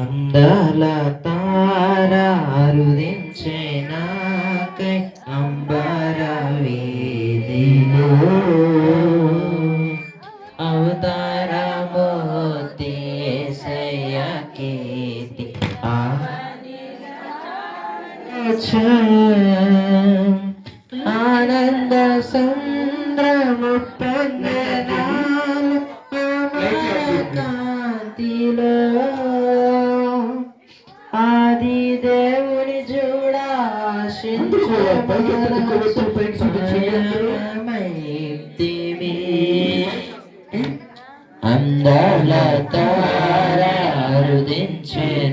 అందాల తారారుదించే నాకై అంబర వీధిలో అవతారమూర్తి యేసయ్య కీర్తి ఆనంద సంద్రము పొందనాలు కాంతిలో ఆది దేవుని చూడాశించమైతివి అందాల తారారుదించే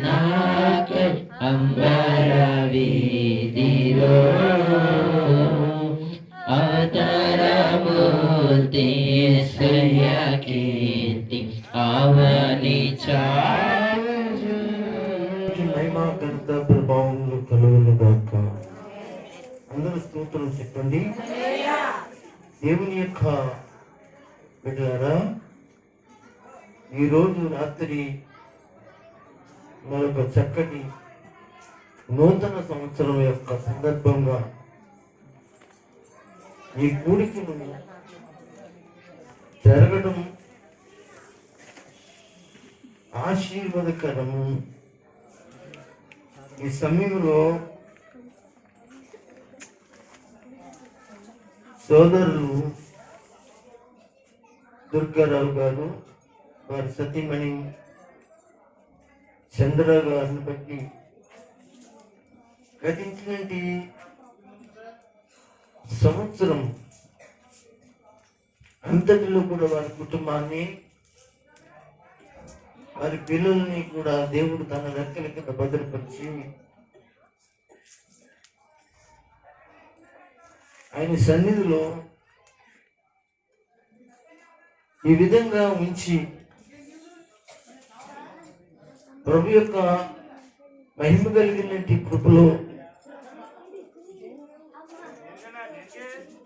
నాకై అంబర వీధిలో అవతారమూర్తి యేసయ్య కీర్తి అవని మహిమా ఘనత ప్రభావములు కలుగును గాక. అందరూ స్తోత్రం చెప్పండి. దేవుని యొక్క బిడ్డలారా, ఈరోజు రాత్రి మరొక చక్కటి నూతన సంవత్సరం యొక్క సందర్భంగా ఈ కూడికను జరగడం ఆశీర్వాదకరము. ఈ సమయంలో సోదరులు దుర్గారావు గారు, వారి సతీమణి చంద్ర గారిని బట్టి గతించినటువంటి సంవత్సరం అంతటిలో కూడా వారి కుటుంబాన్ని, వారి పిల్లల్ని కూడా దేవుడు తన రెక్కల కింద భద్రపరిచి ఆయన సన్నిధిలో ఈ విధంగా ఉంచి ప్రభు యొక్క మహిమ కలిగినటువంటి కృపలో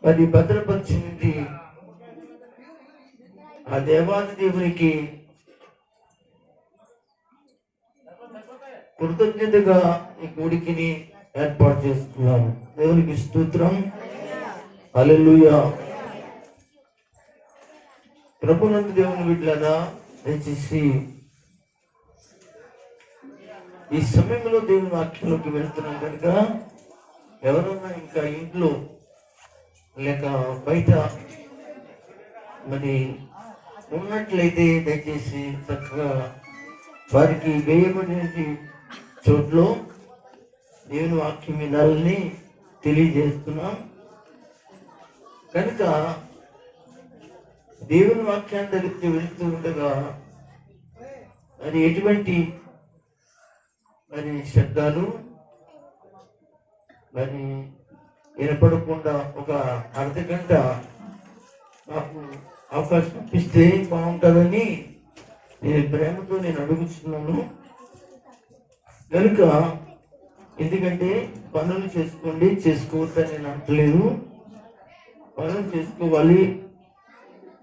మరి భద్రపరిచినది ఆ దేవాది దేవునికి కృతజ్ఞతగా ఈ కోడికిని ఏర్పాటు చేస్తున్నాము. దేవునికి స్తోత్రం. హల్లెలూయా. ప్రభునందు దేవుని బిడ్డలారా, దయచేసి ఈ సమయంలో దేవుని వాక్యంలోకి వెళ్తున్నాం కనుక ఎవరన్నా ఇంకా ఇంట్లో లేక బయట మరి ఉన్నట్లయితే దయచేసి చక్కగా వారికి వేయబడిన చోట్లో దేవుని వాక్యం వినాలని తెలియజేస్తున్నాం. కనుక దేవుని వాక్యాన్ని దగ్గరికి వెళుతూ ఉండగా మరి ఎటువంటి మరి శబ్దాలు మరి వినపడకుండా ఒక అర్ధగంట నాకు అవకాశం ఇప్పిస్తే బాగుంటుందని నేను ప్రేమతో అడుగుతున్నాను. కనుక ఎందుకంటే పనులు చేసుకోండి, చేసుకోవద్దని నేను అంటలేదు. పనులు చేసుకోవాలి,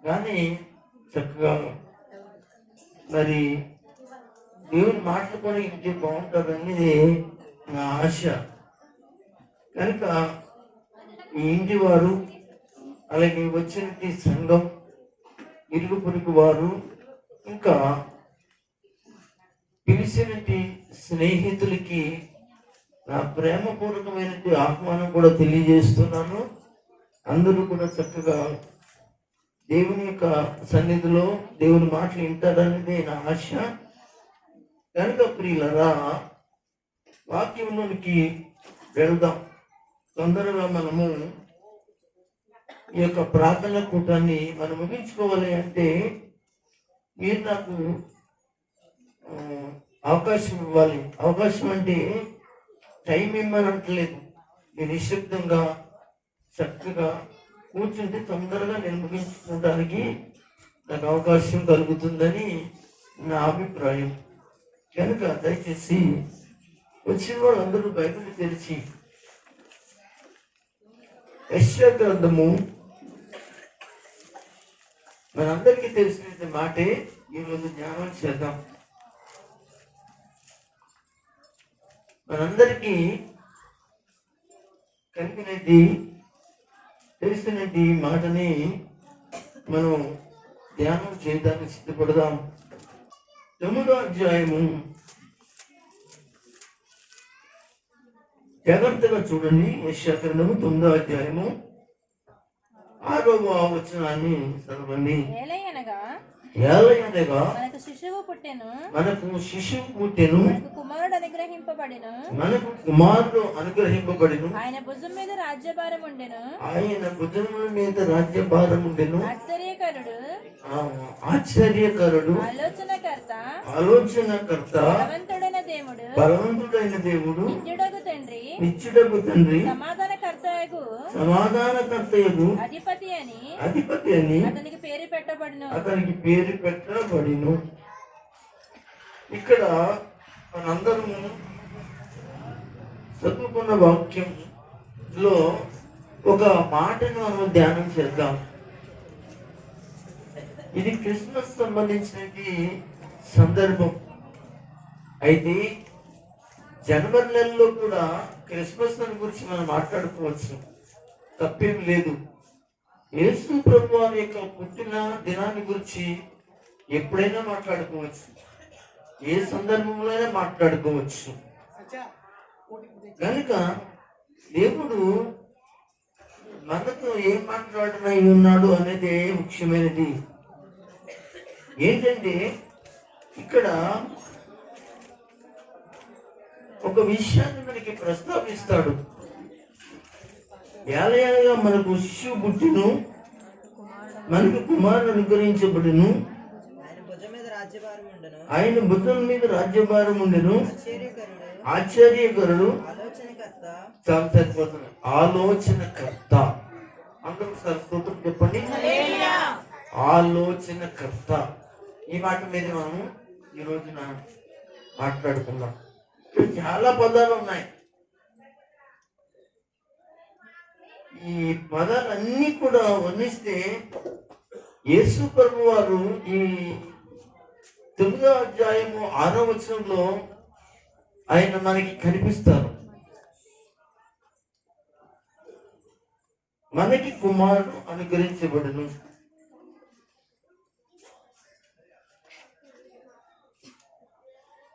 కానీ చక్కగా మరి దేవుని మాటలు కూడా ఇంటి బాగుంటుందనేది నా ఆశ. కనుక ఈ ఇంటి వారు, అలాగే వచ్చినటువంటి సంఘం, ఇరుగు పొరుగు వారు, ఇంకా పిలిచినటువంటి స్నేహితులకి నా ప్రేమపూర్వకమైనటువంటి ఆహ్వానం కూడా తెలియజేస్తున్నాను. అందరూ కూడా చక్కగా దేవుని యొక్క సన్నిధిలో దేవుని మాటలు వింటారనేదే నా ఆశ. కనుక ప్రియులరా, వాక్యంలోనికి వెళ్దాం. తొందరగా మనము ఈ యొక్క ప్రార్థన కూటాన్ని మనం ముగించుకోవాలి అంటే మీరు నాకు అవకాశం ఇవ్వాలి. అవకాశం అంటే టైం ఇవ్వమని అంటలేదు. నేను నిశ్శబ్దంగా చక్కగా కూర్చుంటే తొందరగా నేను ముగించుకోవడానికి నాకు అవకాశం కలుగుతుందని నా అభిప్రాయం. కనుక దయచేసి వచ్చిన వాళ్ళందరూ బైబిల్ తెరిచి యెషయా గ్రంథము మనందరికీ తెలిసిన మాటే ఈరోజు ధ్యానం చేద్దాం. మనందరికీ కలిగినది తెలిసినది మాటని మనం ధ్యానం చేయడానికి సిద్ధపడదాం. 9వ అధ్యాయము జాగ్రత్తగా చూడండి. యెషయా గ్రంథము 9వ అధ్యాయము 6వ వచనాన్ని చదవండి. ఏలయనగా మనకు శిశువు పుట్టెను, మనకు కుమారుడు అనుగ్రహింపబడెను, ఆయన భుజం మీద రాజ్యభారం ఉండెను, ఆశ్చర్యకరుడు, ఆలోచనకర్త, బలవంతుడైన దేవుడు, నిత్యుడగు తండ్రి, సమాధానకర్తయగు అధిపతి అని అతనికి పేరు పెట్టబడిను. ఇక్కడ మనందరము చదువుకున్న వాక్యంలో ఒక మాటను మనం ధ్యానం చేద్దాం. ఇది క్రిస్మస్ సంబంధించినది సందర్భం. అయితే జనవరి నెలలో కూడా క్రిస్మస్ గురించి మనం మాట్లాడుకోవచ్చు, తప్పేం లేదు. యేసు ప్రభు వారి యొక్క పుట్టిన దినాన్ని గురించి ఎప్పుడైనా మాట్లాడుకోవచ్చు, ఏ సందర్భంలో అయినా మాట్లాడుకోవచ్చు. కనుక దేవుడు మనతో ఏం మాట్లాడనై ఉన్నాడు అనేది ముఖ్యమైనది. ఏంటంటే ఇక్కడ ఒక విషయాన్ని మనకి ప్రస్తావిస్తాడు. ఏలయనగా మనకు శిశువు పుట్టెను, మనకు కుమారుడు అనుగ్రహించబడును, ఆయన భుజం మీద రాజ్యభారం ఉండెను, ఆశ్చర్యకరుడు, చాలా సరిపోతుంది, ఆలోచనకర్త. అందరూ స్తోత్రం చెప్పండి. ఆలోచనకర్త. ఈ మాట మీద మనం ఈ రోజున మాట్లాడుకుందాం. చాలా పదాలు ఉన్నాయి. ఈ పదాలన్నీ కూడా వర్ణిస్తే యేసు ప్రభు వారు ఈ 9వ అధ్యాయము 6వ వచనంలో ఆయన మనకి కనిపిస్తారు. మనకి కుమారుడు అనుగ్రహించబడును.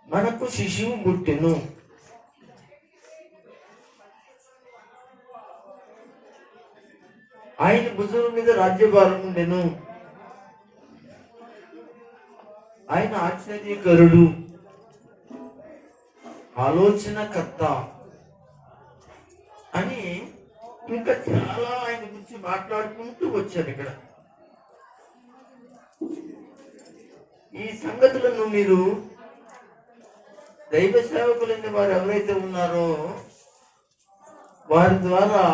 మనకు శిశువు పుట్టెను. ఆయన భుజం మీద రాజ్యభారం ఉండెను, ఆయన ఆశ్చర్యకరుడు, ఆలోచనకర్త అని ఇంకా చాలా ఆయన గురించి మాట్లాడుకుంటూ వచ్చారు. ఇక్కడ ఈ సంగతులను మీరు దైవ సేవకులైన వారు ఎవరైతే ఉన్నారో వారి ద్వారా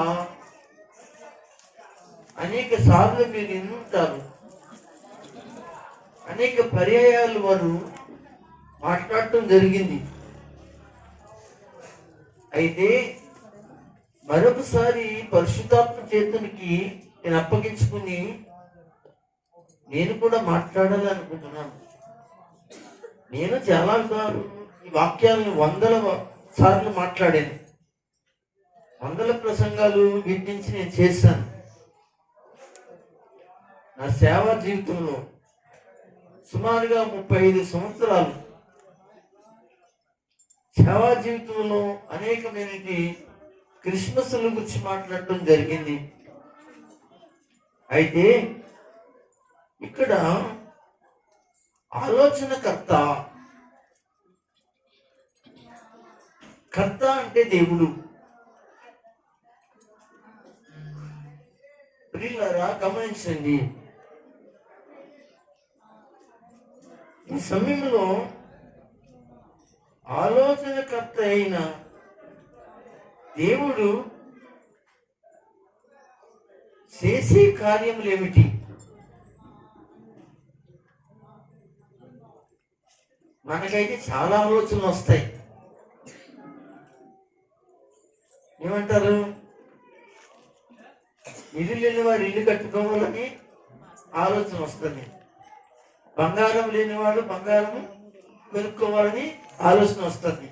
అనేక సార్లు మీరు వింటారు. అనేక పర్యాయాలు వారు మాట్లాడటం జరిగింది. అయితే మరొకసారి పరిశుద్ధాత్మ చేతునికి నేను అప్పగించుకుని నేను కూడా మాట్లాడాలి అనుకుంటున్నాను. నేను చాలా ఈ వాక్యాలను 100 సార్లు మాట్లాడాను, 100 ప్రసంగాలు వీటి నుంచి నేను చేశాను. నా సేవా జీవితంలో సుమారుగా 35 సంవత్సరాలు సేవా జీవితంలో అనేకమైనది క్రిస్మస్ల గురించి మాట్లాడటం జరిగింది. అయితే ఇక్కడ ఆలోచనకర్త, కర్త అంటే దేవుడు. ప్రియులారా గమనించండి, ఈ సమయంలో ఆలోచనకర్త అయిన దేవుడు చేసే కార్యములు ఏమిటి? మనకైతే చాలా ఆలోచనలు వస్తాయి. ఏమంటారు? ఇల్లు లేని వారు ఇల్లు కట్టుకోవాలని ఆలోచన వస్తుంది. బంగారం లేనివాడు బంగారం కొనుక్కోవాలని ఆలోచన వస్తుంది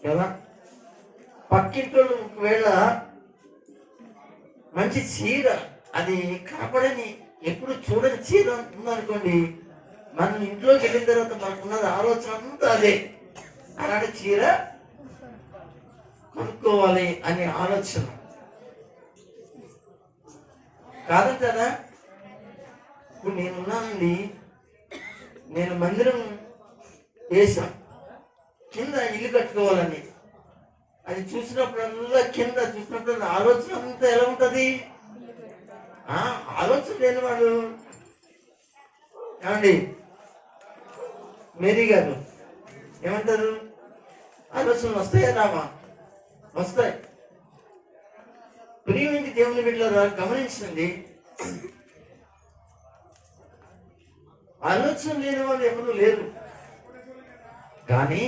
కదా. పక్కింటోళ్ళు ఒకవేళ మంచి చీర, అది కనపడని ఎప్పుడు చూడని చీర ఉందనుకోండి, మనం ఇంట్లోకి వెళ్ళిన తర్వాత మనకున్నది ఆలోచన అంతా అదే, అలాంటి చీర కొనుక్కోవాలి అనే ఆలోచన కాదంటారా? ఇప్పుడు నేనున్నానండి, నేను మందిరం వేసాం, కింద ఇల్లు కట్టుకోవాలని. అది చూసినప్పుడల్లా కింద చూసినప్పుడు ఆలోచన అంతా ఎలా ఉంటుంది? ఆలోచన లేని వాడు ఏమండి, మేరీ గారు ఏమంటారు? ఆలోచనలు వస్తాయా రావా? వస్తాయి. ప్రియమైన దేవుని బిడ్డలారా, గమనించండి, ఆలోచన లేని వాళ్ళు ఎవరు లేరు. కానీ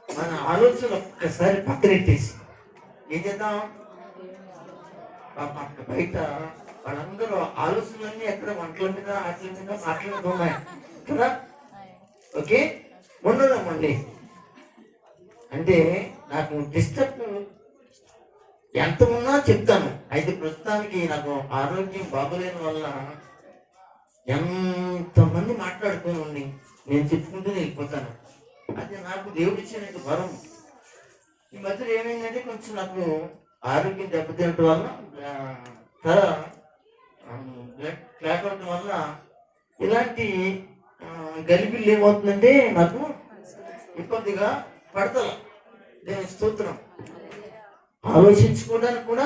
మన ఆలోచన ఒక్కసారి పక్కనెట్టేసి ఏం చేద్దాం? బయట వాళ్ళందరూ ఆలోచనలన్నీ ఎక్కడ వంటల మీద ఆటల మీద మాట్లాడుతూ ఉన్నాయి కదా. ఓకే, ఉండదామండి. అంటే నాకు డిస్టర్బ్ ఎంత ఉన్నా చెప్తాను. అయితే ప్రస్తుతానికి నాకు ఆరోగ్యం బాగోలేని వల్ల ఎంతమంది మాట్లాడుకోనండి, నేను చెప్పుకుంటూనే వెళ్ళిపోతాను. అది నాకు దేవుడు ఇచ్చిన వరం. ఈ మధ్యలో ఏమైందంటే కొంచెం నాకు ఆరోగ్యం దెబ్బతినటం వల్ల, బ్లడ్ క్లాట్ అవడం వల్ల ఇలాంటి గలిబిల్లు ఏమవుతుందంటే నాకు ఇబ్బందిగా పడతల. నేను స్తోత్రం ఆలోచించుకోవడానికి కూడా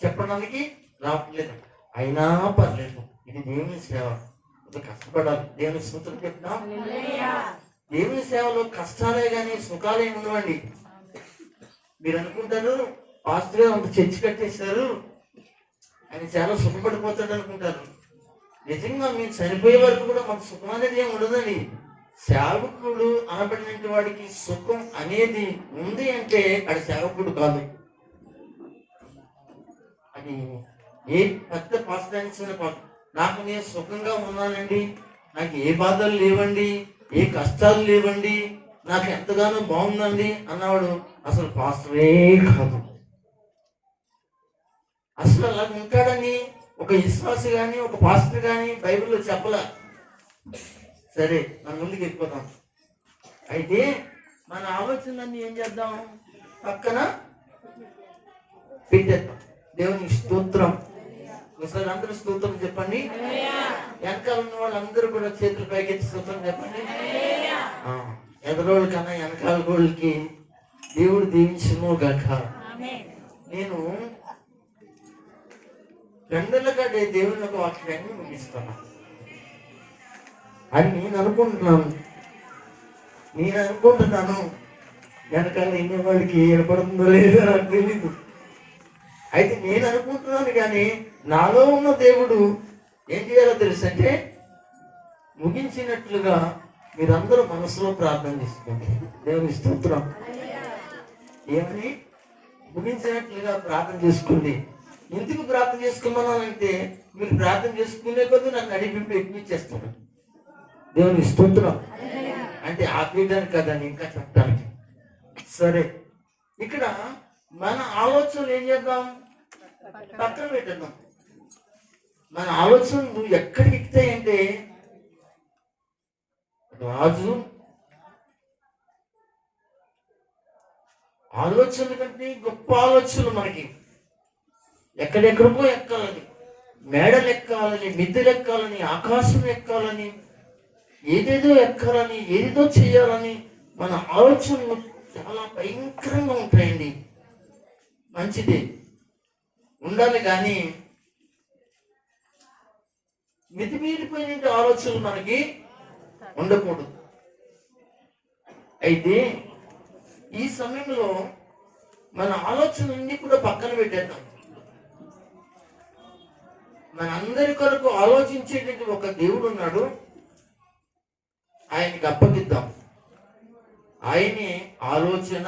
చెప్పడానికి రావట్లేదు. అయినా పర్లేదు, ఇది దేవుని సేవ, కష్టపడాలి. దేవుని స్తోత్రం చెప్తాం. దేవుని సేవలో కష్టాలే కానీ సుఖాలే ఉండవండి. మీరు అనుకుంటారు పాస్టర్ అంత చర్చి కట్టేశారు, ఆయన చాలా సుఖపడిపోతాడు అనుకుంటారు. నిజంగా మీరు చనిపోయే వరకు కూడా మాకు సుఖం అనేది ఏమి ఉండదండి. సేవకుడు అనబడిన వాడికి సుఖం అనేది ఉంది అంటే అది సేవకుడు కాదు. అది ఏ పెద్ద పాస్టర్ కాదు. నాకు నేను సుఖంగా ఉన్నానండి, నాకు ఏ బాధలు లేవండి, ఏ కష్టాలు లేవండి, నాకు ఎంతగానో బాగుందండి అన్నవాడు అసలు పాస్టరే కాదు. అసలు అలా ఉంటాడని ఒక విశ్వాసి కానీ ఒక పాస్టర్ కానీ బైబిల్లో చెప్పలా. సరే, మన ముందుకు వెళ్ళిపోతాం. అయితే మన ఆలోచనలన్నీ ఏం చేద్దాం? పక్కన పెట్టేద్దాం. దేవుని స్తోత్రం. ఒకసారి అందరూ స్తోత్రం చెప్పండి. వెనకాల ఉన్న వాళ్ళందరూ కూడా చేతులు పైకెత్తి స్తోత్రం చెప్పండి. ఎదరోళ్ళ కన్నా వెనకాల వాళ్ళకి దేవుడు దీవించును గాక. నేను గంటలకంటే దేవుని ఒక వాక్యాన్ని ముగిస్తాను అని నేను అనుకుంటున్నాను. వెనకాల వినేవాడికి ఏర్పడుతుందో లేదో నాకు తెలీదు. అయితే నేను అనుకుంటున్నాను, కానీ నాలో ఉన్న దేవుడు ఏం చేయాలో తెలుసు అంటే, ముగించినట్లుగా మీరందరూ మనసులో ప్రార్థన చేసుకోండి. దేవుని స్తోత్రం. ఏమని? ముగించినట్లుగా ప్రార్థన చేసుకోండి. ఎందుకు ప్రార్థన చేసుకున్నానంటే, మీరు ప్రార్థన చేసుకునే కొద్దీ నన్ను నడిపింపు ఎక్కించేస్తాను. దేవుని స్తోత్రం. అంటే ఆపేయడానికి కదండి, ఇంకా చెప్పడానికి. సరే, ఇక్కడ మన ఆలోచనలు ఏం చేద్దాం? పక్కన పెట్టేద్దాం. మన ఆలోచనలు ఎక్కడికి ఎక్కుతాయంటే, రాజు ఆలోచనల కంటే గొప్ప ఆలోచనలు మనకి ఎక్కడెక్కడికో ఎక్కాలని, మేడలు ఎక్కాలని, మిద్దెలు ఎక్కాలని, ఆకాశం ఎక్కాలని, ఏదేదో ఎక్కాలని, ఏదేదో చేయాలని మన ఆలోచనలు చాలా భయంకరంగా ఉంటాయండి. మంచిది ఉండాలి, కానీ మితిమీరిపోయిన ఆలోచనలు మనకి ఉండకూడదు. అయితే ఈ సమయంలో మన ఆలోచనలన్నీ కూడా పక్కన పెట్టేద్దాం. మన అందరి కొరకు ఆలోచించేటువంటి ఒక దేవుడు ఉన్నాడు, ఆయనకి అప్పగిద్దాం. ఆయనే ఆలోచన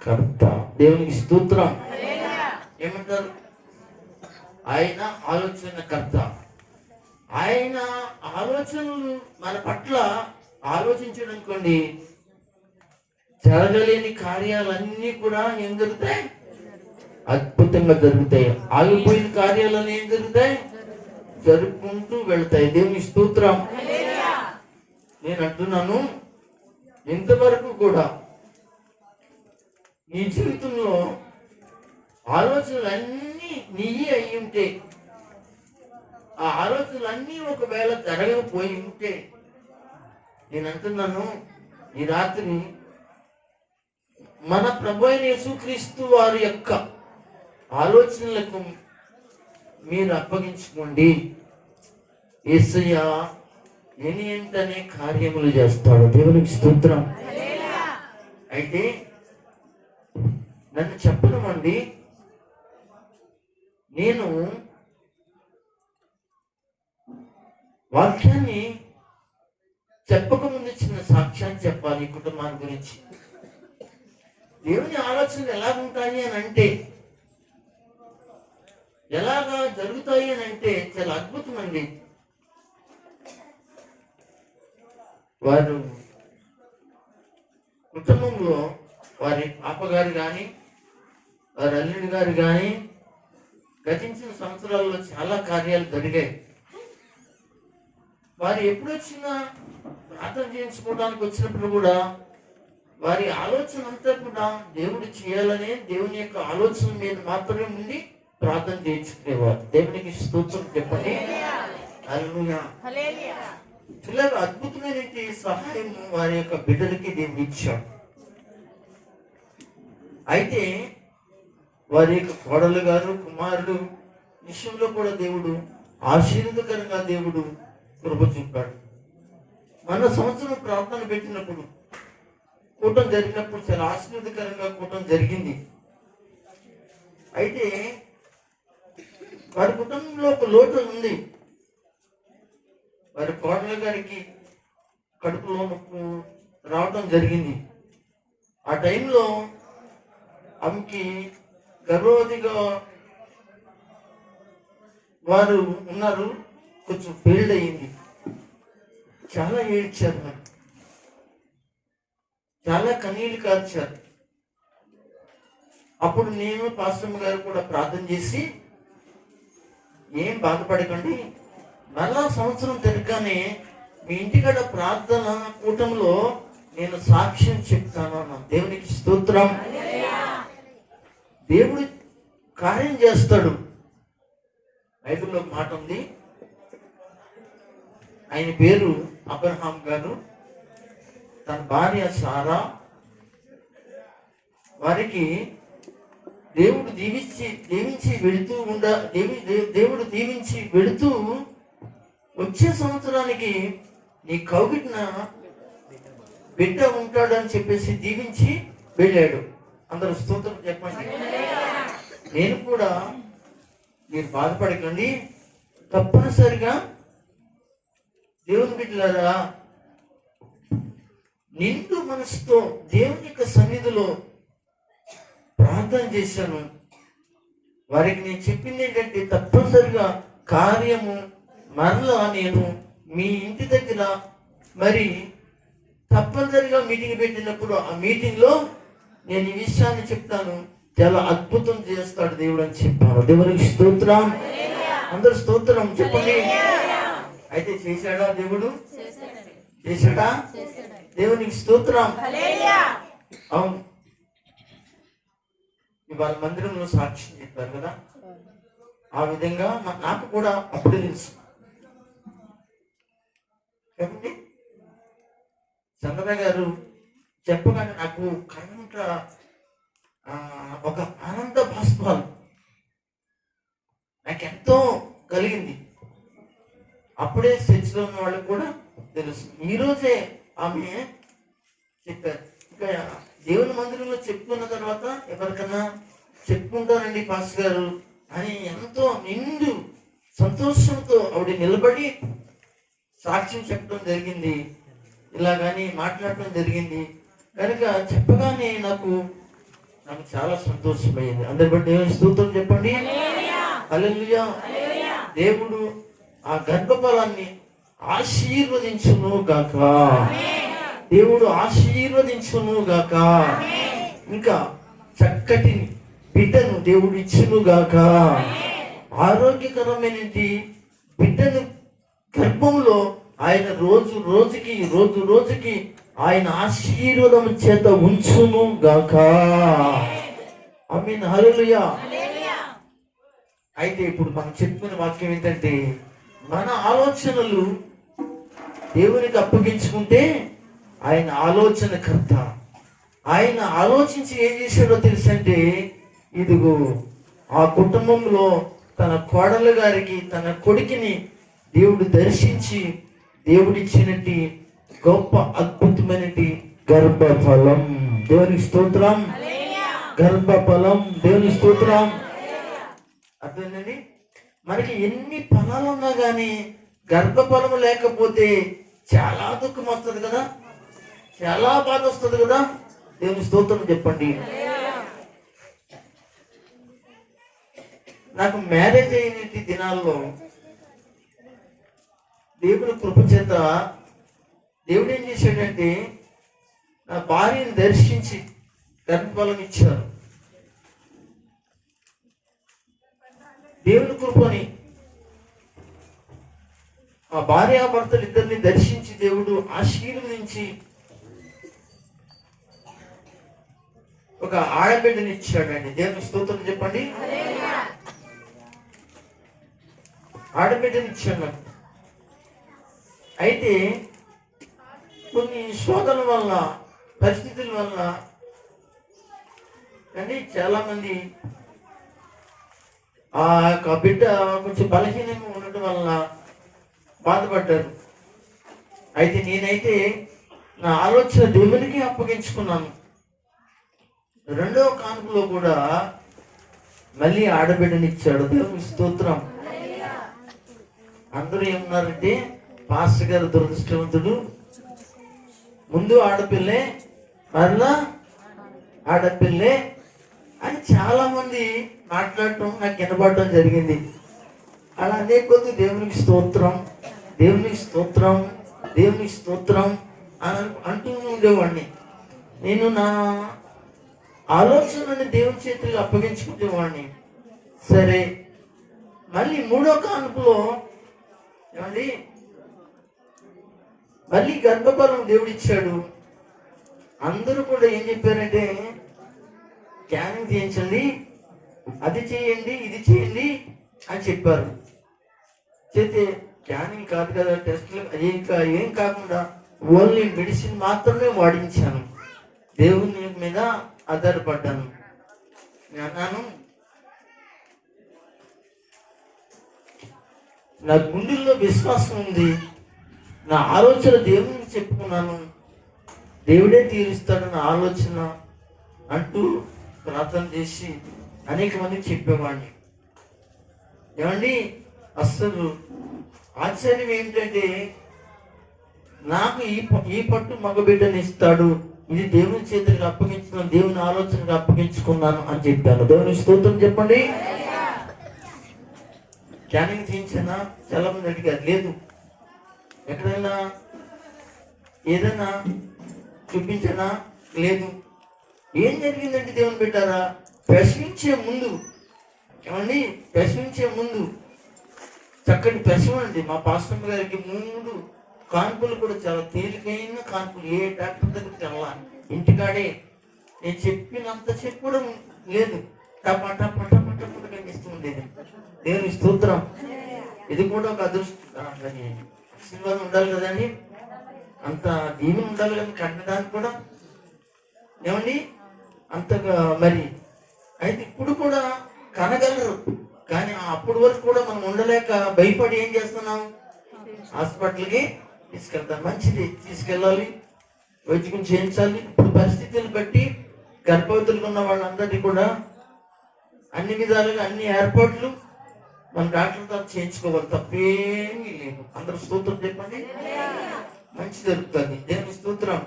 కర్త. దేవునికి స్తోత్రం. ఏమంటారు? ఆయన ఆలోచనకర్త. ఆయన ఆలోచనలు మన పట్ల ఆలోచించడం అనుకోండి, జరగలేని కార్యాలన్నీ కూడా ఏం జరుగుతాయి? అద్భుతంగా జరుగుతాయి. ఆగిపోయిన కార్యాలన్నీ ఏం జరుగుతాయి? జరుపుకుంటూ వెళ్తాయి. దేవుని స్తోత్రం. నేను అంటున్నాను, ఇంతవరకు కూడా ఈ జీవితంలో ఆలోచనలన్నీ నీయే అయి ఉంటే, ఆ ఆలోచనలన్నీ ఒకవేళ జరగకపోయి ఉంటే, నేను అంటున్నాను, ఈ రాత్రి మన ప్రభు అయిన యేసుక్రీస్తు వారి యొక్క ఆలోచనలకు మీరు అప్పగించుకోండి. యేసయ్య వెంటనే కార్యములు చేస్తాడు. దేవునికి స్తోత్రం. అయితే నన్ను చెప్పనమండి, నేను వాక్యాన్ని చెప్పకముందు చిన్న సాక్ష్యాన్ని చెప్పాలి ఈ కుటుంబాన్ని గురించి. దేవుని ఆలోచనలు ఎలాగుంటాయి అని అంటే, ఎలాగా జరుగుతాయి అని అంటే చాలా అద్భుతం అండి. వారు కుటుంబంలో వారి పాపగారు కానీ వారి అల్లుడి గారు కానీ గతించిన సంవత్సరాల్లో చాలా కార్యాలు జరిగాయి. వారు ఎప్పుడు వచ్చినా ప్రార్థన చేయించుకోవడానికి వచ్చినప్పుడు కూడా వారి ఆలోచన అంతా కూడా దేవుడు చేయాలనే దేవుని యొక్క ఆలోచన మీద మాత్రమే ఉండి ప్రార్థన చేయించుకునేవారు. దేవునికి స్తోత్రం చెప్పండి. హల్లెలూయా. పిల్లలు అద్భుతమైన సహాయం వారి యొక్క బిడ్డలకి దేవుడు ఇచ్చాడు. అయితే వారి యొక్క కోడలు గారు కుమారుడు విషయంలో కూడా దేవుడు ఆశీర్వదకరంగా దేవుడు కృప చూపాడు. మన సంవత్సరం ప్రార్థన పెట్టినప్పుడు కూటం జరిగినప్పుడు చాలా ఆశీర్వదకరంగా కూటం జరిగింది. అయితే వారి కుటుంబంలో ఒక లోటు ఉంది. వారి కోడల గారికి కడుపులో నొప్పి రావడం జరిగింది. ఆ టైంలో ఆమెకి గర్భవతిగా వారు ఉన్నారు, కొంచెం ఫెయిల్డ్ అయ్యింది. చాలా ఏడ్చారు, వారు చాలా కన్నీళ్ళు కార్చారు. అప్పుడు నేను పాస్టమ్ గారు కూడా ప్రార్థన చేసి, ఏం బాధపడకండి, మళ్ళా సంవత్సరం తిరగగానే మీ ఇంటికాడ ప్రార్థన కూటంలో నేను సాక్ష్యం చెప్తాను అన్న. దేవునికి స్తోత్రం. దేవుడు కార్యం చేస్తాడు. బైబిల్లో మాట ఉంది, ఆయన పేరు అబ్రహాం గారు, తన భార్య సారా, వారికి దేవుడు దీవించి వెళుతూ వచ్చే సంవత్సరానికి నీ కౌగిట్న బిడ్డ ఉంటాడు అని చెప్పేసి దీవించి వెళ్ళాడు. అందరూ స్తోత్రం చెప్పండి. నేను కూడా, మీరు బాధపడకండి, తప్పనిసరిగా దేవుని బిడ్డలారా నిండు మనసుతో దేవుని యొక్క సన్నిధిలో ప్రార్థన చేశాను. వారికి నేను చెప్పింది ఏంటంటే, తప్పనిసరిగా కార్యము మరలా నేను మీ ఇంటి దగ్గర మరి తప్పనిసరిగా మీటింగ్ పెట్టినప్పుడు ఆ మీటింగ్లో నేను ఈ విషయాన్ని చెప్తాను, చాలా అద్భుతం చేస్తాడు దేవుడు అని చెప్పాను. దేవునికి స్తోత్రం. అందరు స్తోత్రం చెప్పండి. అయితే చేశాడా దేవుడు? చేశాడా? దేవునికి స్తోత్రం. అవును, ఇవాళ మందిరంలో సాక్ష్యం చెప్పారు కదా, ఆ విధంగా నాకు కూడా అప్పుడు తెలుసు. చెప్పండి, చంద్రబాబు గారు చెప్పగానే నాకు కంట ఒక ఆనంద భాస్పాలు నాకెంతో కలిగింది. అప్పుడే చర్చిలో ఉన్న వాళ్ళకి కూడా తెలుసు. ఈరోజే ఆమె చెప్పారు. ఇంకా దేవుని మందిరంలో చెప్పుకున్న తర్వాత ఎవరికన్నా చెప్పుకుంటారండి పాస్టర్ గారు అని ఎంతో నిండు సంతోషంతో ఆవిడ నిలబడి సాక్ష్యం చెప్పడం జరిగింది. ఇలా కానీ మాట్లాడటం జరిగింది. కనుక చెప్పగానే నాకు నాకు చాలా సంతోషమైంది. అందరి బట్టి దేవుని స్తోత్రం చెప్పండి. హల్లెలూయా. దేవుడు ఆ గర్భఫలాన్ని ఆశీర్వదించును గాక. దేవుడు ఆశీర్వదించును గాక. ఇంకా చక్కటి బిడ్డను దేవుడు ఇచ్చును గాక. ఆరోగ్యకరమైన బిడ్డను గర్భంలో ఆయన రోజు రోజుకి ఆయన ఆశీర్వాదం చేత ఉంచును గాక. ఆమేన్. హల్లెలూయా. అయితే ఇప్పుడు మనం చెప్పుకునే వాక్యం ఏంటంటే, మన ఆలోచనలు దేవునికి అప్పగించుకుంటే ఆయన ఆలోచనకర్త. ఆయన ఆలోచించి ఏం చేశాడో తెలుసంటే, ఇదిగో ఆ కుటుంబంలో తన కోడలు గారికి తన కొడుకుని దేవుడు దర్శించి దేవుడిచ్చినట్టు గొప్ప అద్భుతమైనటి గర్భఫలం. దేవునికి స్తోత్రం. గర్భఫలం. దేవునికి స్తోత్రం. అర్థమైందండి. మనకి ఎన్ని ఫలాలు ఉన్నా కానీ గర్భఫలం లేకపోతే చాలా దుఃఖం వస్తుంది కదా, చాలా బాధ వస్తుంది కదా. దేవుని స్తోత్రం చెప్పండి. నాకు మ్యారేజ్ అయిన దినాల్లో దేవుని కృప చేత దేవుడు ఏం చేశాడంటే, నా భార్యను దర్శించి గర్భఫలం ఇచ్చారు. దేవుని కృపని ఆ భార్యాభర్తలు ఇద్దరిని దర్శించి దేవుడు ఆశీర్వదించి ఒక ఆడబిడ్డని ఇచ్చాడండి. దేవుని స్తోత్రం చెప్పండి. ఆడబిడ్డని ఇచ్చాడు నాకు. అయితే కొన్ని శోధనల వల్ల, పరిస్థితుల వల్ల కానీ చాలా మంది ఆ యొక్క బిడ్డ కొంచెం బలహీనంగా ఉండటం వలన బాధపడ్డారు. అయితే నేనైతే నా ఆలోచన దేవునికి అప్పగించుకున్నాను. రెండవ కానుకలో కూడా మళ్ళీ ఆడబిడ్డనిచ్చాడు. దేవుని స్తోత్రం. అందరూ ఏమన్నారంటే, పాస్టర్ గారు దురదృష్టవంతుడు, ముందు ఆడపిల్లే మరలా ఆడపిల్లే అని చాలా మంది మాట్లాడటం నాకు వినబడటం జరిగింది. అలా అదే కొద్ది దేవునికి స్తోత్రం, దేవునికి స్తోత్రం, దేవునికి స్తోత్రం అని అంటూ ఉండేవాడిని. నేను నా ఆలోచనని దేవుని చేతులకు అప్పగించుకునేవాడిని. సరే, మళ్ళీ మూడో కానుకలో ఏమండి మళ్ళీ గర్భఫలం దేవుడిచ్చాడు. అందరూ కూడా ఏం చెప్పారంటే, స్కానింగ్ చేయించండి, అది చేయండి, ఇది చేయండి అని చెప్పారు. చేస్తే స్కానింగ్ కాదు కదా, టెస్టులు ఏం కాకుండా ఓన్లీ మెడిసిన్ మాత్రమే వాడించాను. దేవుని మీద ఆధారపడ్డాను. నేను అన్నాను, నా గుండెల్లో విశ్వాసం ఉంది, నా ఆలోచన దేవునికి చెప్పుకున్నాను, దేవుడే తీరుస్తాడు నా ఆలోచన అంటూ ప్రార్థన చేసి అనేక మందికి చెప్పేవాడిని. ఏమండి, అస్సలు ఆశ్చర్యం ఏంటంటే, నాకు ఈ పట్టు మగబిడ్డని ఇస్తాడు, ఇది దేవుని చేతులకు అప్పగించుకున్నాను, దేవుని ఆలోచనకు అప్పగించుకున్నాను అని చెప్పాను. దేవుని స్తోత్రం చెప్పండి. స్కానింగ్ చేయించానా? చాలా మంది అడిగారు. లేదు, ఎక్కడైనా ఏదైనా చూపించానా? లేదు. ఏం జరిగిందంటే, దేవుని పెట్టారా, ప్రశ్నించే ముందు ఏమండి, ప్రశ్నించే ముందు చక్కటి ప్రశ్న అండి. మా పాస్టర్ గారికి 3 కాన్పులు కూడా చాలా తేలికైన కాన్పులు. ఏ డాక్టర్ దగ్గరికి వెళ్ళా, ఇంటికాడే నేను చెప్పినంత చెప్పడం లేదు, టపా కనిపిస్తూ ఉండేది. దేవుని స్తోత్రం. ఇది కూడా ఒక ఆశీర్వాదం ఉండాలి కదండి, అంత దీవెన ఉండాలి కదా కట్టడానికి కూడా. ఏమండి, అంతగా మరి అయితే ఇప్పుడు కూడా కనగలరు, కానీ అప్పటి వరకు కూడా మనం ఉండలేక భయపడి ఏం చేస్తున్నాం, హాస్పిటల్కి తీసుకెళ్తాం. మంచిది, తీసుకెళ్ళాలి, వైద్యం చేయించాలి. ఇప్పుడు పరిస్థితులను బట్టి గర్భవతులుగా ఉన్న వాళ్ళందరినీ కూడా అన్ని విధాలుగా అన్ని ఏర్పాట్లు మన డాక్టర్ ద్వారా చేయించుకోవాలి, తప్పేమీ లేదు. అందరూ స్తోత్రం చెప్పండి. మంచి జరుగుతుంది. దేవుని స్తోత్రం.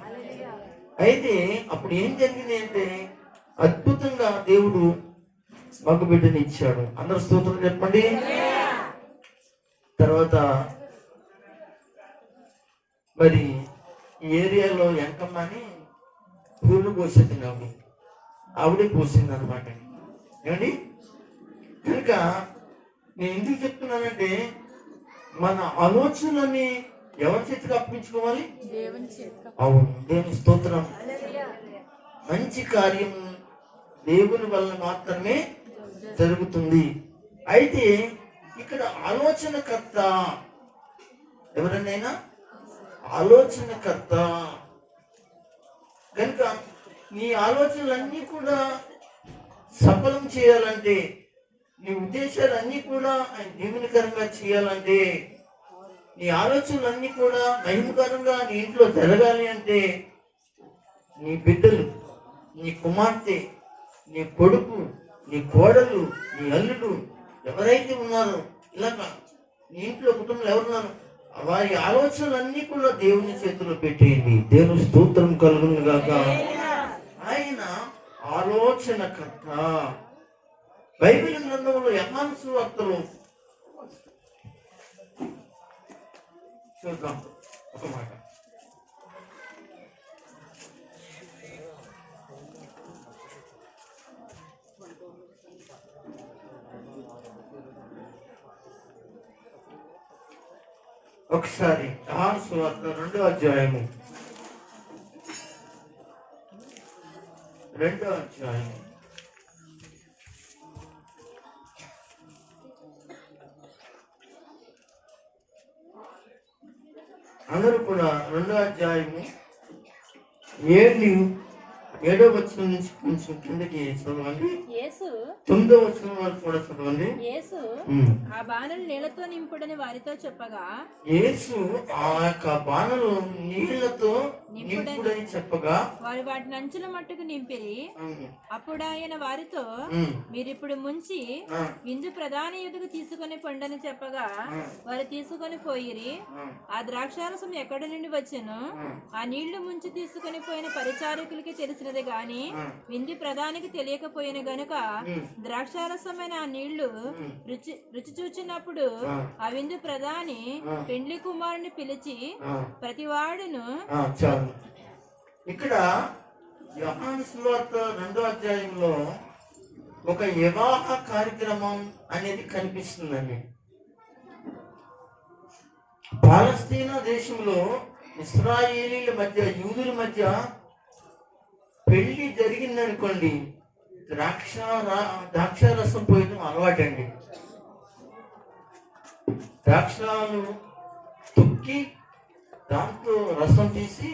అయితే అప్పుడు ఏం జరిగింది అంటే, అద్భుతంగా దేవుడు మగ బిడ్డని ఇచ్చాడు. అందరు స్తోత్రం చెప్పండి. తర్వాత మరి ఈ ఏరియాలో ఎంకమ్మ అని పూలు పోసేది ఆవిడే పోసింది అనమాట. ఏమండి, కనుక నేను ఎందుకు చెప్తున్నానంటే మన ఆలోచనలని ఎవరి చేతికి అప్పించుకోవాలి? అవును, దేవుని స్తోత్రం. మంచి కార్యం దేవుని వల్ల మాత్రమే జరుగుతుంది. అయితే ఇక్కడ ఆలోచనకర్త ఎవరన్నైనా ఆలోచనకర్త కనుక నీ ఆలోచనలన్నీ కూడా సఫలం చేయాలంటే, నీ ఉద్దేశాలన్నీ కూడా దీవెనకరంగా చేయాలంటే, నీ ఆలోచనలన్నీ కూడా మహిమకరంగా నీ ఇంట్లో జరగాలి అంటే, నీ బిడ్డలు, నీ కుమార్తె, నీ కొడుకు, నీ కోడలు, నీ అల్లుడు ఎవరైతే ఉన్నారో, ఇలాగా నీ ఇంట్లో కుటుంబంలో ఎవరున్నారు, వారి ఆలోచనలన్నీ కూడా దేవుని చేతిలో పెట్టేయండి. దేవుని స్తోత్రం కలుగును గాక. ఆయన ఆలోచనకర్త. బైబిల్ గ్రంథంలో యోహాను సువార్తలో చూద్దాం ఒక మాట. ఒకసారి యోహాను సువార్త 2వ అధ్యాయము అందరూ కూడా 2వ అధ్యాయము 7వ వచనం నుంచి కొంచెం కిందకి చదవండి. 9వ వచనం వరకు కూడా చదవండి. యేసు ఆ బాణలు నీళ్లతో నింపుడని వారితో చెప్పగా, యేసు ఆ యొక్క బాణలు నీళ్లతో నింపుడని చెప్పగా వారు వాటిని అంచుల మట్టుకు నింపిరి. అప్పుడు ఆయన వారితో, మీరిప్పుడు ముంచి విందు ప్రధాన ఎదుగు తీసుకొని పొండని చెప్పగా వారు తీసుకొని పోయిరి. ఆ ద్రాక్షారసం ఎక్కడి నుండి వచ్చెను? ఆ నీళ్లు ముంచి తీసుకొని పోయిన పరిచారకులకి తెలిసినది గాని విందు ప్రధానికి తెలియకపోయిన గనుక ద్రాక్షారసమైన ఆ నీళ్లు రుచి చూచినప్పుడు ఆ విందు ప్రధాని పెండ్లి కుమారుని పిలిచి ప్రతివాడును. ఇక్కడ యోహాను సువార్త 2వ అధ్యాయంలో ఒక వివాహ కార్యక్రమం అనేది కనిపిస్తుందండి. పాలస్తీనా దేశంలో ఇశ్రాయేలీల మధ్య, యూదుల మధ్య పెళ్లి జరిగిందనుకోండి, ద్రాక్షారసం పోయడం అలవాటండి. ద్రాక్షాలు తొక్కి దాంతో రసం తీసి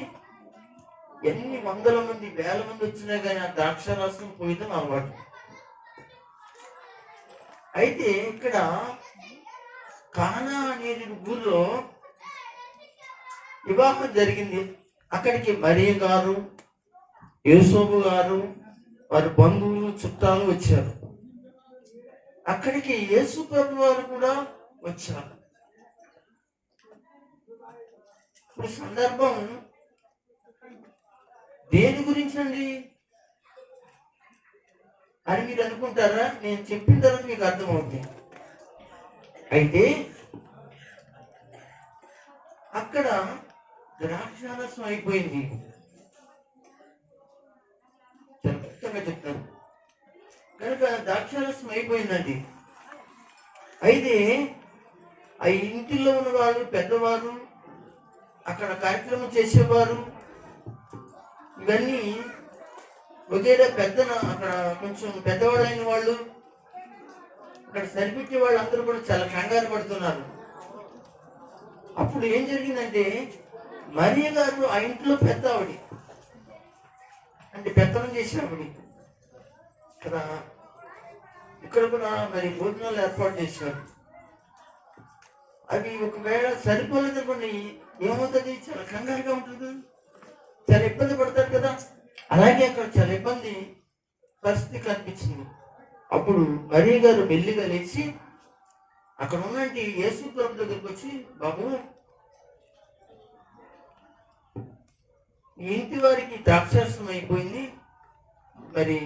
ఎన్ని వందల మంది, వేల మంది వచ్చినా కానీ ఆ ద్రాక్షారసం పోయడం అలవాటు. అయితే ఇక్కడ కానా అనేది ఊర్లో వివాహం జరిగింది. అక్కడికి మరియ గారు, యేసోబు గారు, వారి బంధువులు, చుట్టాలు వచ్చారు. అక్కడికి యేసు ప్రభు వారు కూడా వచ్చారు. ఇప్పుడు సందర్భం దేని గురించి అండి అని మీరు అనుకుంటారా? నేను చెప్పిన తర్వాత మీకు అర్థమవుతుంది. అయితే అక్కడ ద్రాక్షారసం అయిపోయింది. చెప్తాను కనుక ద్రాక్షారసం అయిపోయిందండి. అయితే ఆ ఇంటిలో ఉన్న వాళ్ళు, పెద్దవారు, అక్కడ కార్యక్రమం చేసేవారు, ఇవన్నీ ఒకేలా అక్కడ కొంచెం పెద్దవాళ్ళైన వాళ్ళు, అక్కడ సరిపెట్టే వాళ్ళు అందరూ కూడా చాలా కంగారు పడుతున్నారు. అప్పుడు ఏం జరిగిందంటే, మరియ గారు ఆ ఇంట్లో పెద్ద ఆవిడ, అంటే పెత్తనం చేసే ఆవిడ. ఇక్కడ కూడా మరి భోజనాలు ఏర్పాటు చేశారు. అవి ఒకవేళ సరిపోలేదనుకోండి, ఏమవుతుంది? చాలా కంగారుగా ఉంటుంది, చాలా ఇబ్బంది పడతారు కదా. అలాగే అక్కడ చాలా ఇబ్బంది పరిస్థితి కనిపించింది. అప్పుడు మరియ గారు మెల్లిగా లేచి అక్కడ ఉన్నంటి యేసు ప్రభు దగ్గరికి వచ్చి, బాబు, ఇంటి వారికి ద్రాక్షారసం అయిపోయింది, మరి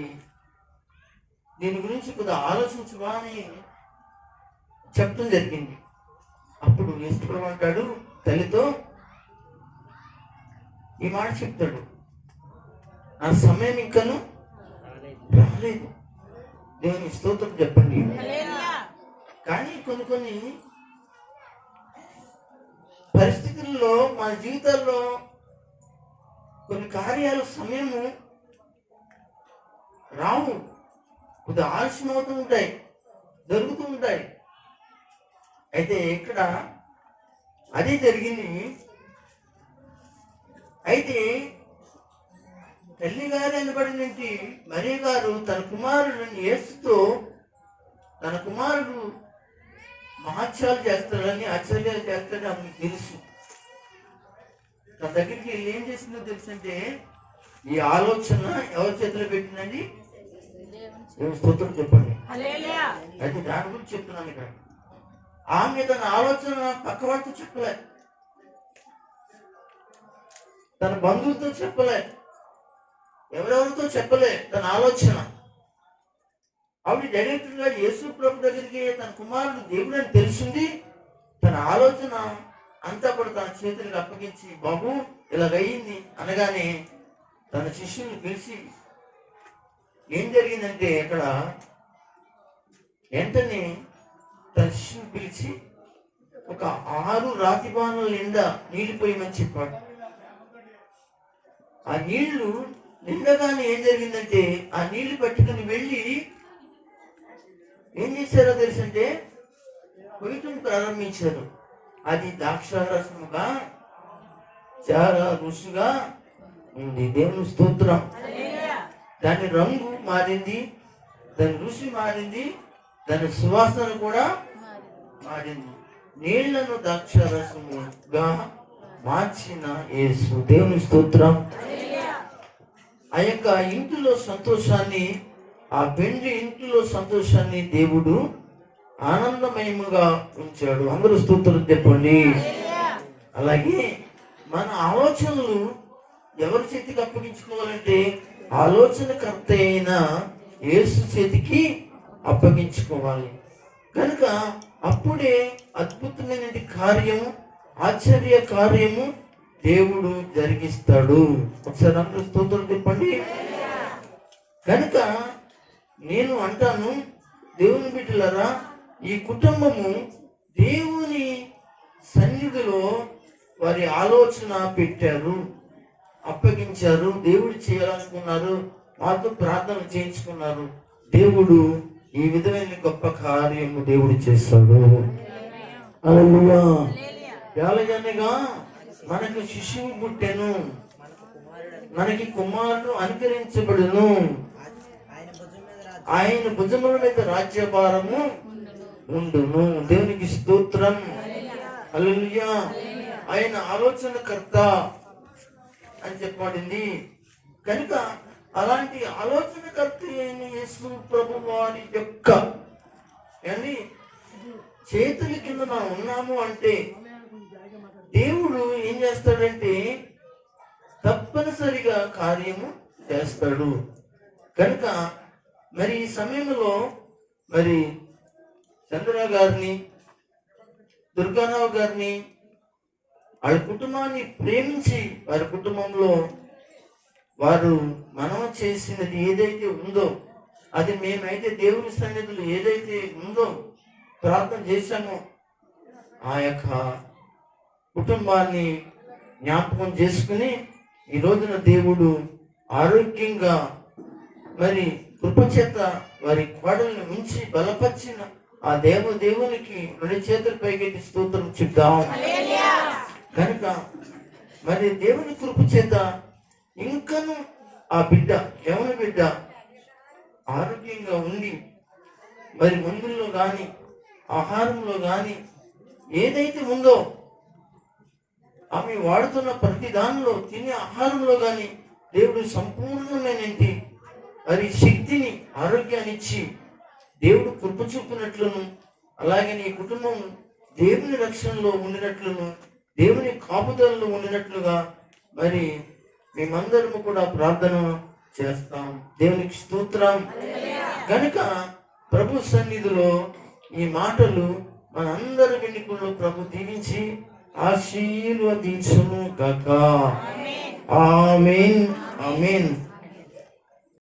దీని గురించి కొద్దిగా ఆలోచించవా అని చెప్పడం జరిగింది. అప్పుడు యేసుప్రభువు అంటాడు తల్లితో ఈ మాట చెప్తాడు, నా సమయం ఇంకను రాలేదు. దేవుని స్తోత్రం చెప్పండి. కానీ కొన్ని పరిస్థితుల్లో మన జీవితాల్లో కొన్ని కార్యాలు సమయము రావు, కొద్దిగా ఆలస్యం అవుతూ ఉంటాయి, జరుగుతూ ఉంటాయి. అయితే ఇక్కడ అదే జరిగింది. అయితే తల్లి గారు అనబడినటువంటి మరియ గారు తన కుమారుడిని యేసుతో తన కుమారుడు మహత్యాలు చేస్తాడని ఆశ్చర్యాలు చేస్తాడని ఆమెకు తెలుసు. తన దగ్గరికి వెళ్ళి ఏం చేసిందో తెలుసు అంటే ఈ ఆలోచన ఎవరి చేతిలో పెట్టిందండి? స్తోత్రం చెప్పండి. అయితే దాని గురించి చెప్తున్నాను ఇక్కడ. ఆమె తన ఆలోచన పక్కవాడితో చెప్పలే, తన బంధువులతో చెప్పలే, ఎవరెవరితో చెప్పలే. తన ఆలోచన ఆవిడ డైరెక్ట్ గా యేసు ప్రభు దగ్గరికి తన కుమారుడు దేవుడు అని తెలిసింది. తన ఆలోచన అంతా కూడా తన చేతులకు అప్పగించి బాబు ఇలాగయ్యింది అనగానే తన శిష్యుని పిలిచి ఏం జరిగిందంటే అక్కడ వెంటనే తన శిష్యుని పిలిచి ఒక 6 రాతి బాణాల నిండా నీళ్లు పోయమని చెప్పాడు. ఆ నీళ్లు నిండగానే ఏం జరిగిందంటే ఆ నీళ్లు పట్టుకుని వెళ్ళి ఏం చేశారో తెలుసంటే కొయ్యటం ప్రారంభించారు. అది ద్రాక్షారసముగా చాలా రుచిగా ఉంది. దేవుని స్తోత్రం. దాని రంగు మారింది, దాని రుచి మారింది, దాని సువాసన కూడా మారింది. నీళ్లను ద్రాక్షారసముగా మార్చిన యేసు. దేవుని స్తోత్రం. ఆ యొక్క ఇంటిలో సంతోషాన్ని, ఆ పెండ్లి ఇంటిలో సంతోషాన్ని దేవుడు ఆనందమయముగా ఉంచాడు. అందరూ స్తోత్రం చెప్పండి. అలాగే మన ఆలోచనలు ఎవరి చేతికి అప్పగించుకోవాలంటే ఆలోచనకర్త అయిన యేసు చేతికి అప్పగించుకోవాలి. కనుక అప్పుడే అద్భుతమైన కార్యము, ఆశ్చర్య కార్యము దేవుడు జరిగిస్తాడు. ఒకసారి అందరూ స్తోత్రం చెప్పండి. కనుక నేను అంటాను దేవుని బిడ్డలారా, ఈ కుటుంబము దేవుని సన్నిధిలో వారి ఆలోచన పెట్టారు, అప్పగించారు, దేవుడు చేయాలనుకున్నారు, మాతో ప్రార్థన చేయించుకున్నారు. దేవుడు ఈ విధమైన గొప్ప కార్యము దేవుడు చేస్తాడు. హల్లెలూయా. యాలగనగా మనకు శిశువు పుట్టెను, మనకి కుమారుడు అనుకరించబడును, ఆయన భుజముల మీద రాజ్యభారము ఉండును. దేవునికి స్తోత్రం. హల్లెలూయా. ఆయన ఆలోచనకర్త అని చెప్పబడింది. కనుక అలాంటి ఆలోచనకర్త అయిన యేసు ప్రభు వారి యొక్క చేతుల కింద మనం ఉన్నాము అంటే దేవుడు ఏం చేస్తాడంటే తప్పనిసరిగా కార్యము చేస్తాడు. కనుక మరి ఈ సమయంలో మరి చంద్ర గారిని, దుర్గారావు గారిని, వాళ్ళ కుటుంబాన్ని ప్రేమించి వారి కుటుంబంలో వారు మనం చేసినది ఏదైతే ఉందో, అది మేమైతే దేవుని సన్నిధిలో ఏదైతే ఉందో ప్రార్థన చేశామో ఆ యొక్క కుటుంబాన్ని జ్ఞాపకం చేసుకుని ఈ రోజున దేవుడు ఆరోగ్యంగా మరి కృపచేత వారి కోడల్ని ఉంచి బలపరిచిన ఆ దేవునికి 2 చేతులు పైకెత్తి స్తోత్రం చెప్తాం. కనుక మరి దేవుని కృపచేత ఇంకను ఆ బిడ్డ, యవన బిడ్డ ఆరోగ్యంగా ఉండి మరి మందుల్లో కానీ ఆహారంలో కానీ ఏదైతే ఉందో ఆమె వాడుతున్న ప్రతి దానిలో తినే ఆహారంలో కానీ దేవుడు సంపూర్ణమైనటి మరి శక్తిని, ఆరోగ్యాన్ని ఇచ్చి దేవుడు కృప చూపినట్లును, అలాగే నీ కుటుంబం దేవుని రక్షణలో ఉండినట్లును, దేవుని కాపుదలలో ఉండినట్లుగా మరి మేమందరము కూడా ప్రార్థన చేస్తాం. దేవునికి స్తోత్రం. కనుక ప్రభు సన్నిధిలో ఈ మాటలు మనందరి వెనుకల్లో ప్రభు దీవించి ఆశీర్వదించును గాక. ఆమేన్ ఆమేన్.